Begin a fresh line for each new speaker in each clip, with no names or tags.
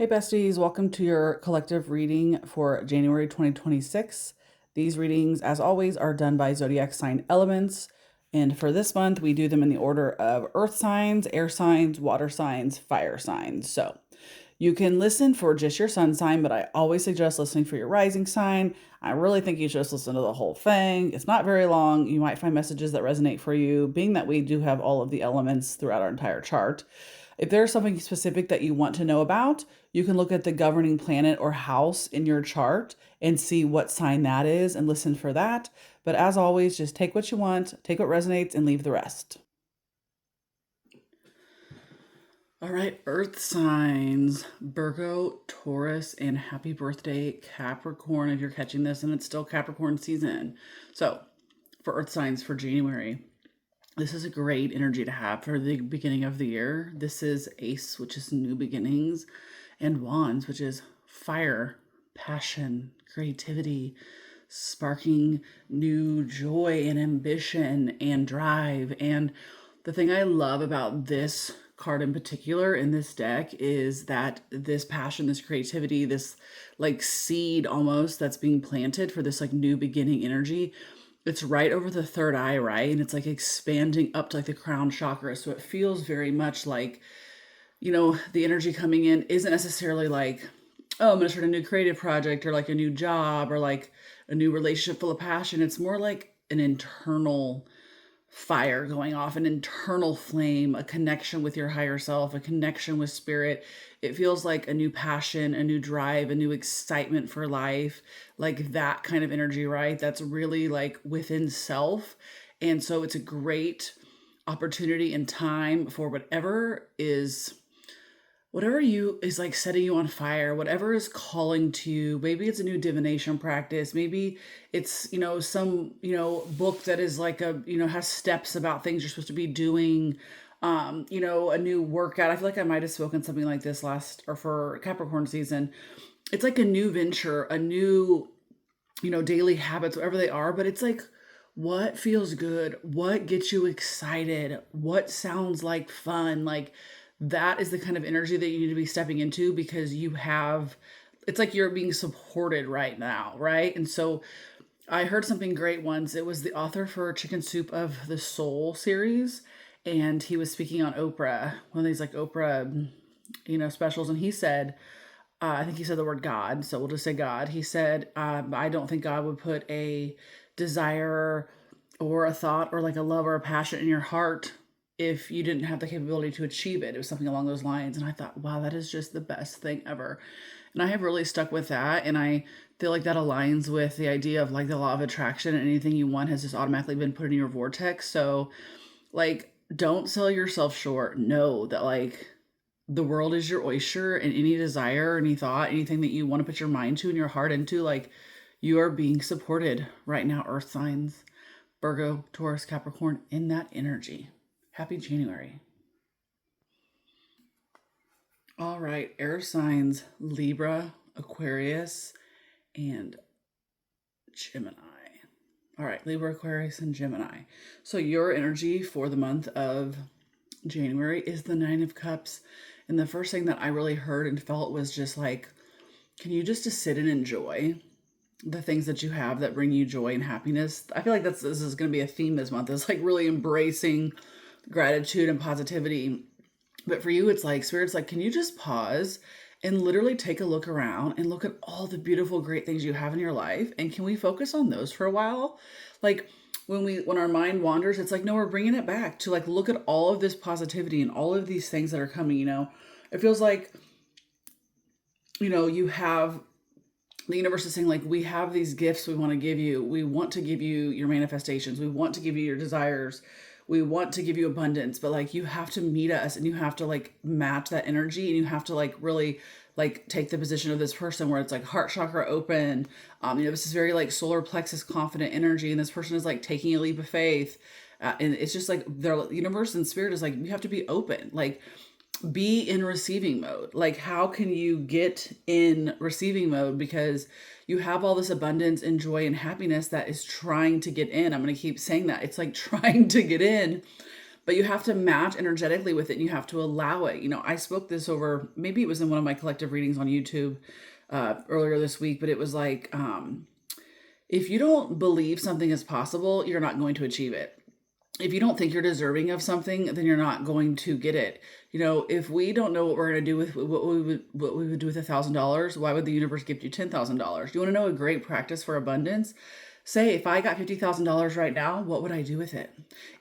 Hey besties, welcome to your collective reading for January 2026. These readings, as always, are done by Zodiac sign elements. And for this month, we do them in the order of earth signs, air signs, water signs, fire signs. So you can listen for just your sun sign, but I always suggest listening for your rising sign. I really think you should just listen to the whole thing. It's not very long. You might find messages that resonate for you, being that we do have all of the elements throughout our entire chart. If there's something specific that you want to know about, you can look at the governing planet or house in your chart and see what sign that is and listen for that. But as always, just take what you want, take what resonates, and leave the rest. All right, earth signs, Virgo, Taurus, and happy birthday, Capricorn, if you're catching this and it's still Capricorn season. So, for earth signs for January, this is a great energy to have for the beginning of the year. This is Ace, which is new beginnings, and Wands, which is fire, passion, creativity, sparking new joy and ambition and drive. And the thing I love about this card in particular in this deck is that this passion, this creativity, this like seed almost that's being planted for this like new beginning energy, it's right over the third eye, right? And it's like expanding up to like the crown chakra. So it feels very much like, the energy coming in isn't necessarily like, oh, I'm going to start a new creative project or like a new job or like a new relationship full of passion. It's more like an internal fire going off, an internal flame, a connection with your higher self, a connection with spirit. It feels like a new passion, a new drive, a new excitement for life, like that kind of energy, right? That's really like within self. And so it's a great opportunity and time for whatever you is like setting you on fire, whatever is calling to you. Maybe it's a new divination practice. Maybe it's, some, book that is like has steps about things you're supposed to be doing. A new workout. I feel like I might have spoken something like this last or for Capricorn season. It's like a new venture, a new, daily habits, whatever they are, but it's like, what feels good? What gets you excited? What sounds like fun? Like, that is the kind of energy that you need to be stepping into because it's like you're being supported right now, right? And so I heard something great once. It was the author for Chicken Soup of the Soul series, and he was speaking on Oprah, one of these like Oprah, specials, and he said, I think he said the word God, so we'll just say God. He said, I don't think God would put a desire or a thought or like a love or a passion in your heart if you didn't have the capability to achieve it. It was something along those lines. And I thought, wow, that is just the best thing ever. And I have really stuck with that. And I feel like that aligns with the idea of like the law of attraction, and anything you want has just automatically been put in your vortex. So like, don't sell yourself short. Know that like the world is your oyster, and any desire, any thought, anything that you want to put your mind to and your heart into, like you are being supported right now, earth signs, Virgo, Taurus, Capricorn, in that energy. Happy January. All right, air signs, Libra, Aquarius, and Gemini. All right, Libra, Aquarius, and Gemini. So your energy for the month of January is the Nine of Cups. And the first thing that I really heard and felt was just like, can you just sit and enjoy the things that you have that bring you joy and happiness? I feel like this is going to be a theme this month. It's like really embracing gratitude and positivity. But for you, it's like Spirit's like, can you just pause and literally take a look around and look at all the beautiful, great things you have in your life? And can we focus on those for a while? Like when our mind wanders, it's like, no, we're bringing it back to like, look at all of this positivity and all of these things that are coming, it feels like, you have the universe is saying like, we have these gifts we want to give you. We want to give you your manifestations. We want to give you your desires. We want to give you abundance, but like you have to meet us and you have to like match that energy, and you have to like really like take the position of this person where it's like heart chakra open. This is very like solar plexus confident energy, and this person is like taking a leap of faith. And it's just like the universe and spirit is like, you have to be open, like be in receiving mode. Like, how can you get in receiving mode? Because you have all this abundance and joy and happiness that is trying to get in. I'm going to keep saying that. It's like trying to get in, but you have to match energetically with it and you have to allow it. I spoke this over, maybe it was in one of my collective readings on YouTube earlier this week, but it was like, if you don't believe something is possible, you're not going to achieve it. If you don't think you're deserving of something, then you're not going to get it. If we don't know what we're going to do with what we would do with $1,000, why would the universe give you $10,000? You want to know a great practice for abundance? Say, if I got $50,000 right now, what would I do with it?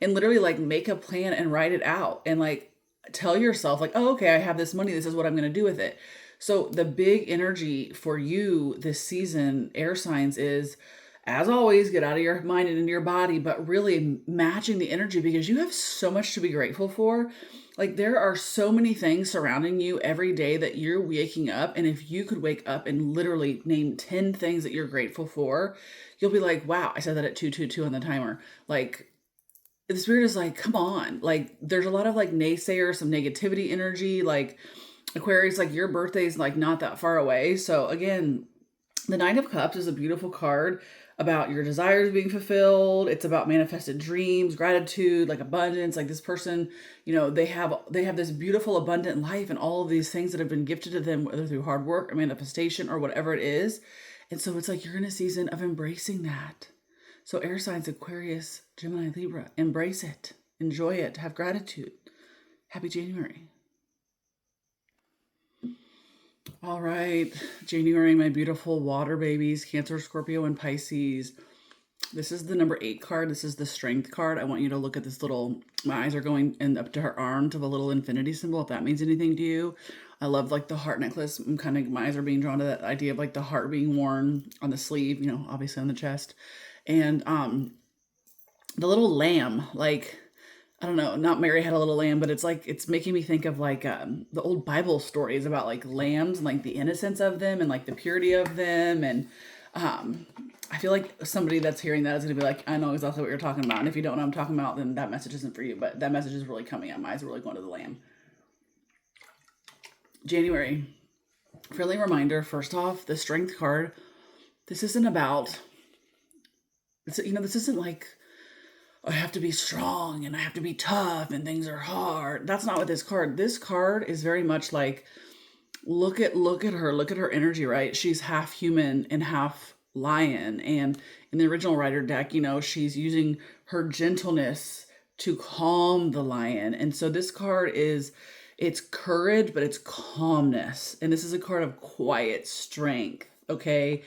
And literally like make a plan and write it out and like tell yourself like, oh, okay, I have this money. This is what I'm going to do with it. So the big energy for you this season, air signs, is, as always, get out of your mind and into your body, but really matching the energy, because you have so much to be grateful for. Like, there are so many things surrounding you every day that you're waking up. And if you could wake up and literally name 10 things that you're grateful for, you'll be like, wow, I said that at 222 on the timer. Like, the spirit is like, come on. Like, there's a lot of like naysayers, some negativity energy, like Aquarius, like your birthday is like not that far away. So again, the Nine of Cups is a beautiful card about your desires being fulfilled. It's about manifested dreams, gratitude, like abundance. Like this person, they have this beautiful, abundant life and all of these things that have been gifted to them, whether through hard work or manifestation or whatever it is. And so it's like you're in a season of embracing that. So air signs, Aquarius, Gemini, Libra, embrace it, enjoy it, have gratitude. Happy January. All right, January, my beautiful water babies, Cancer, Scorpio, and Pisces. This is the number 8 card. This is the strength card. I want you to look at this little, my eyes are going up to her arm to the little infinity symbol, if that means anything to you. I love like the heart necklace. My eyes are being drawn to that idea of like the heart being worn on the sleeve, obviously on the chest. And the little lamb, like, I don't know, not Mary had a little lamb, but it's like, it's making me think of like the old Bible stories about like lambs and like the innocence of them and like the purity of them. And I feel like somebody that's hearing that is going to be like, I know exactly what you're talking about. And if you don't know what I'm talking about, then that message isn't for you. But that message is really coming up. My eyes are really going to the lamb. January. Friendly reminder, first off, the strength card. This isn't about, this isn't like, I have to be strong and I have to be tough and things are hard. That's not what this card is very much like, look at her energy, right? She's half human and half lion. And in the original Rider deck, she's using her gentleness to calm the lion. And so this card it's courage, but it's calmness. And this is a card of quiet strength. Okay.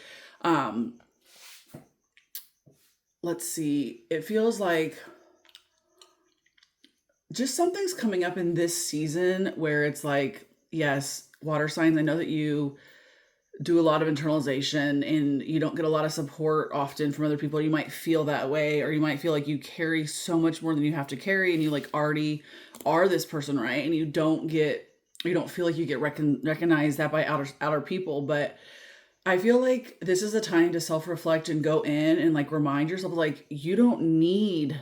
Let's see. It feels like just something's coming up in this season where it's like, yes, water signs, I know that you do a lot of internalization and you don't get a lot of support often from other people. You might feel that way, or you might feel like you carry so much more than you have to carry and you like already are this person, right? And you don't feel like you get recognized that by outer people. But I feel like this is a time to self-reflect and go in and like remind yourself, like, you don't need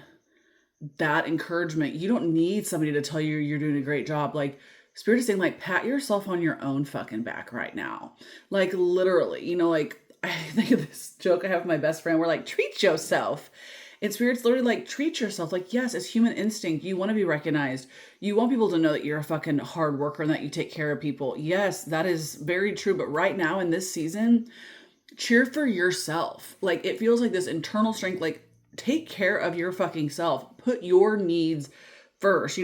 that encouragement. You don't need somebody to tell you you're doing a great job. Like, Spirit is saying, like, pat yourself on your own fucking back right now. Like, literally, like, I think of this joke I have with my best friend. We're like, treat yourself. And Spirit's literally like, treat yourself. Like, yes, it's human instinct. You want to be recognized. You want people to know that you're a fucking hard worker and that you take care of people. Yes, that is very true. But right now in this season, cheer for yourself. Like, it feels like this internal strength, like, take care of your fucking self. Put your needs first.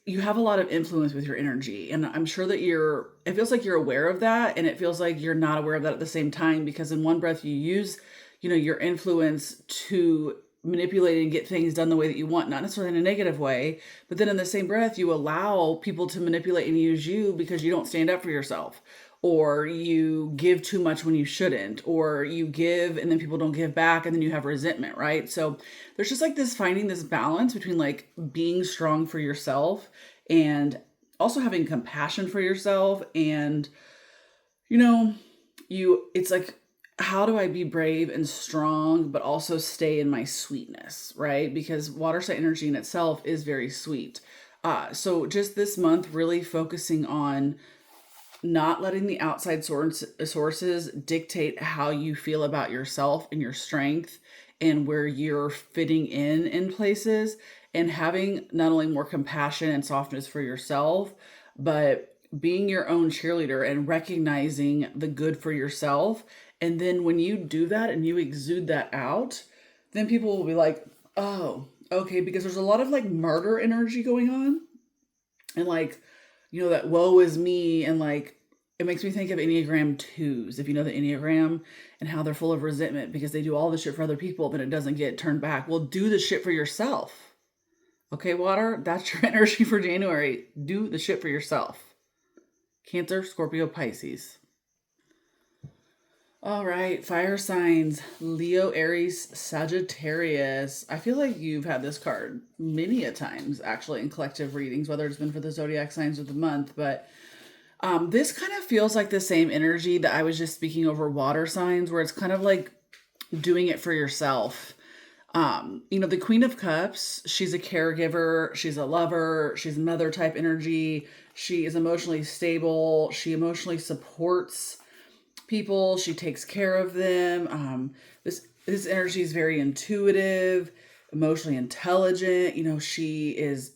You have a lot of influence with your energy. And I'm sure that it feels like you're aware of that. And it feels like you're not aware of that at the same time, because in one breath you use, your influence to manipulate and get things done the way that you want, not necessarily in a negative way, but then in the same breath, you allow people to manipulate and use you because you don't stand up for yourself, or you give too much when you shouldn't, or you give and then people don't give back and then you have resentment, right? So there's just like finding this balance between like being strong for yourself and also having compassion for yourself. And, it's like, how do I be brave and strong, but also stay in my sweetness, right? Because water sign energy in itself is very sweet. So just this month, really focusing on not letting the outside sources dictate how you feel about yourself and your strength, and where you're fitting in places, and having not only more compassion and softness for yourself, but being your own cheerleader and recognizing the good for yourself. And then when you do that and you exude that out, then people will be like, oh, okay, because there's a lot of like martyr energy going on, and like, that woe is me, and like, it makes me think of Enneagram 2s, if you know the Enneagram, and how they're full of resentment because they do all the shit for other people, but it doesn't get turned back. Well, do the shit for yourself. Okay, water, that's your energy for January. Do the shit for yourself. Cancer, Scorpio, Pisces. All right, fire signs: Leo, Aries, Sagittarius. I feel like you've had this card many a times, actually, in collective readings, whether it's been for the zodiac signs of the month. But this kind of feels like the same energy that I was just speaking over water signs, where it's kind of like doing it for yourself. The Queen of Cups, she's a caregiver, she's a lover, she's mother type energy. She is emotionally stable. She emotionally supports people. She takes care of them. This energy is very intuitive, emotionally intelligent. She is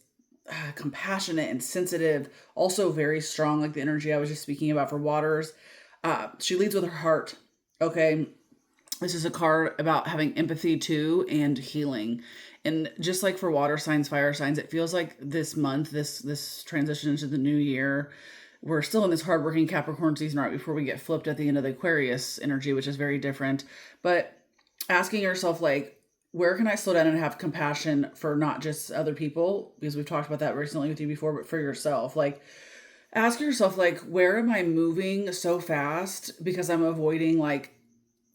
compassionate and sensitive, also very strong, like the energy I was just speaking about for waters. She leads with her heart. Okay. This is a card about having empathy too and healing. And just like for water signs, fire signs, it feels like this month, this transition into the new year, we're still in this hardworking Capricorn season right before we get flipped at the end of the Aquarius energy, which is very different. But asking yourself, like, where can I slow down and have compassion for not just other people? Because we've talked about that recently with you before, but for yourself. Like, ask yourself, like, where am I moving so fast because I'm avoiding, like,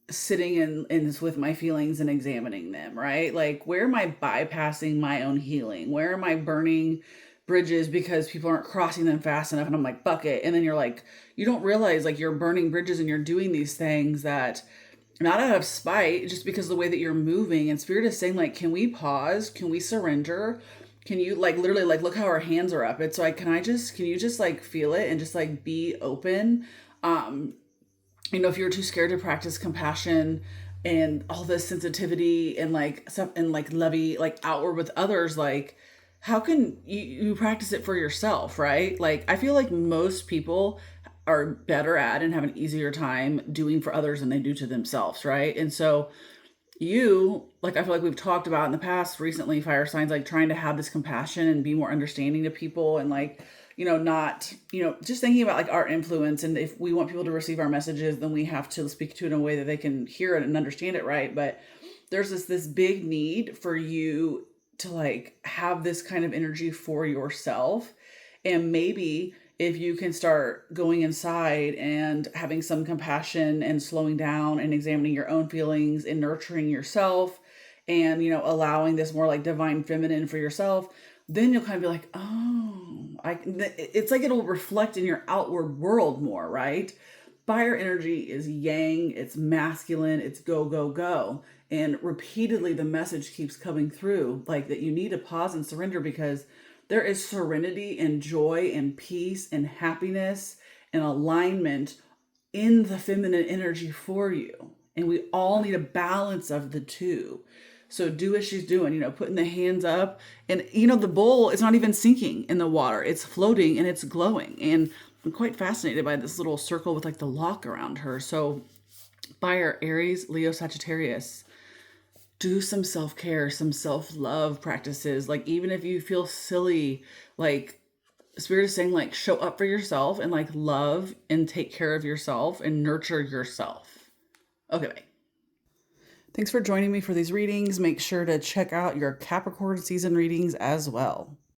sitting in this with my feelings and examining them, right? Like, where am I bypassing my own healing? Where am I burning bridges because people aren't crossing them fast enough? And I'm like, bucket. And then you're like, you don't realize, like, you're burning bridges and you're doing these things that not out of spite, just because of the way that you're moving. And Spirit is saying, like, can we pause? Can we surrender? Can you, like, literally, like, look how our hands are up. It's like, can you just like feel it and just like be open? If you're too scared to practice compassion and all this sensitivity and like stuff and like levy like outward with others, like, how can you practice it for yourself, right? Like, I feel like most people are better at and have an easier time doing for others than they do to themselves, right? And so I feel like we've talked about in the past recently, fire signs, like trying to have this compassion and be more understanding to people, and like, not, just thinking about like our influence. And if we want people to receive our messages, then we have to speak to it in a way that they can hear it and understand it, right? But there's this big need for you to like have this kind of energy for yourself. And maybe if you can start going inside and having some compassion and slowing down and examining your own feelings and nurturing yourself and, allowing this more like divine feminine for yourself, then you'll kind of be like, it's like it'll reflect in your outward world more, right? Fire energy is yang, it's masculine, it's go, go, go. And repeatedly the message keeps coming through, like, that you need to pause and surrender, because there is serenity and joy and peace and happiness and alignment in the feminine energy for you. And we all need a balance of the two. So do what she's doing, putting the hands up. And, the bowl is not even sinking in the water. It's floating and it's glowing. And I'm quite fascinated by this little circle with like the lock around her. So fire, Aries, Leo, Sagittarius. Do some self-care, some self-love practices. Like, even if you feel silly, like, Spirit is saying, like, show up for yourself and like love and take care of yourself and nurture yourself. Okay, bye. Thanks for joining me for these readings. Make sure to check out your Capricorn season readings as well.